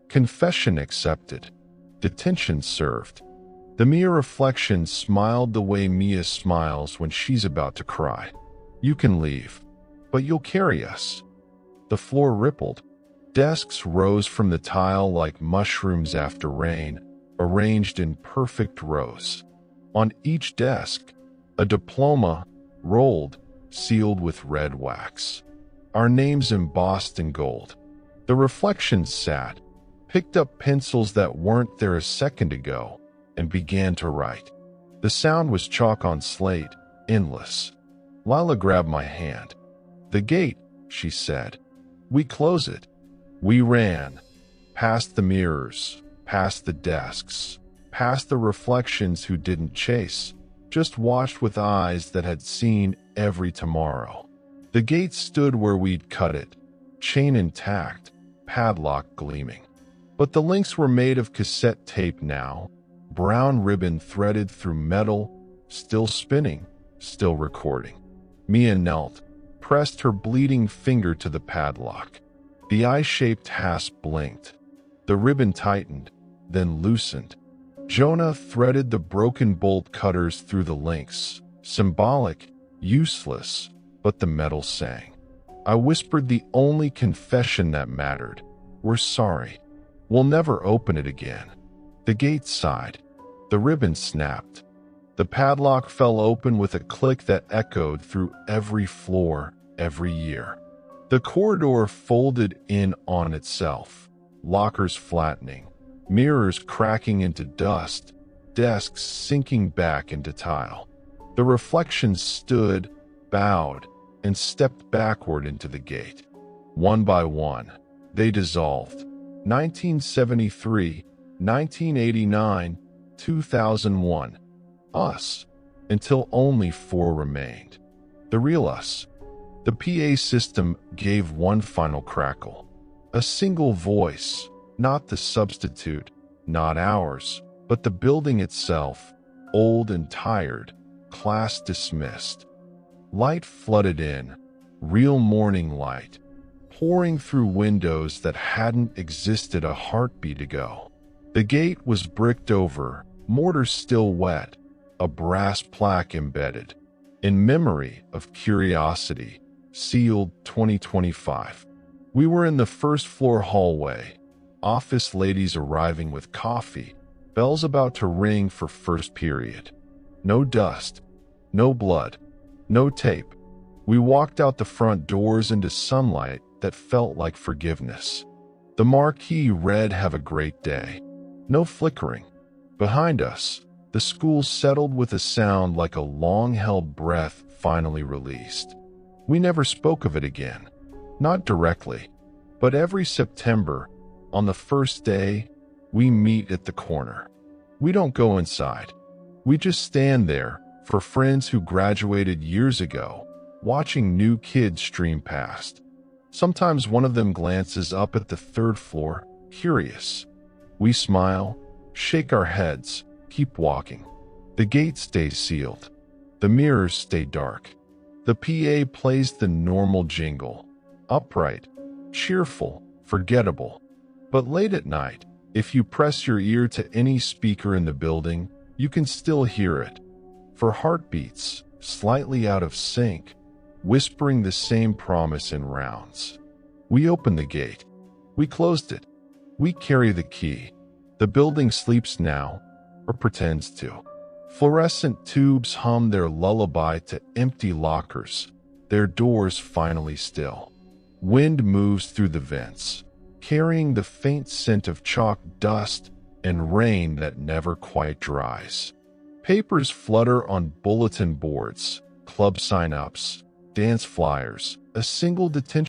Confession accepted. Detention served. The Mia reflection smiled the way Mia smiles when she's about to cry. "You can leave, but you'll carry us." The floor rippled. Desks rose from the tile like mushrooms after rain, arranged in perfect rows. On each desk, a diploma, rolled, sealed with red wax. Our names embossed in gold. The reflections sat, picked up pencils that weren't there a second ago, and began to write. The sound was chalk on slate, endless. Lila grabbed my hand. "The gate," she said. "We close it." We ran, past the mirrors, past the desks, past the reflections who didn't chase, just watched with eyes that had seen every tomorrow. The gate stood where we'd cut it, chain intact, padlock gleaming. But the links were made of cassette tape now, brown ribbon threaded through metal, still spinning, still recording. Mia knelt, pressed her bleeding finger to the padlock. The eye-shaped hasp blinked. The ribbon tightened, then loosened. Jonah threaded the broken bolt cutters through the links, symbolic, useless, but the metal sang. I whispered the only confession that mattered. "We're sorry. We'll never open it again." The gate sighed. The ribbon snapped. The padlock fell open with a click that echoed through every floor, every year. The corridor folded in on itself, lockers flattening, mirrors cracking into dust, desks sinking back into tile. The reflections stood, bowed, and stepped backward into the gate. One by one, they dissolved. 1973, 1989, 2001. Us. Until only 4 remained. The real us. The PA system gave one final crackle. A single voice, not the substitute, not ours, but the building itself, old and tired, class dismissed. Light flooded in, real morning light, pouring through windows that hadn't existed a heartbeat ago. The gate was bricked over, mortar still wet, a brass plaque embedded. In memory of curiosity, sealed 2025. We were in the first-floor hallway, office ladies arriving with coffee, bells about to ring for first period. No dust, no blood, no tape. We walked out the front doors into sunlight that felt like forgiveness. The marquee read, "Have a great day." No flickering. Behind us, the school settled with a sound like a long-held breath finally released. We never spoke of it again. Not directly, but every September, on the first day, we meet at the corner. We don't go inside. We just stand there for friends who graduated years ago, watching new kids stream past. Sometimes one of them glances up at the 3rd floor, curious. We smile, shake our heads, keep walking. The gate stays sealed. The mirrors stay dark. The PA plays the normal jingle. Upright, cheerful, forgettable. But late at night, if you press your ear to any speaker in the building, you can still hear it. For heartbeats, slightly out of sync, whispering the same promise in rounds. We open the gate. We closed it. We carry the key. The building sleeps now, or pretends to. Fluorescent tubes hum their lullaby to empty lockers, their doors finally still. Wind moves through the vents, carrying the faint scent of chalk dust and rain that never quite dries. Papers flutter on bulletin boards, club sign-ups, dance flyers, a single detention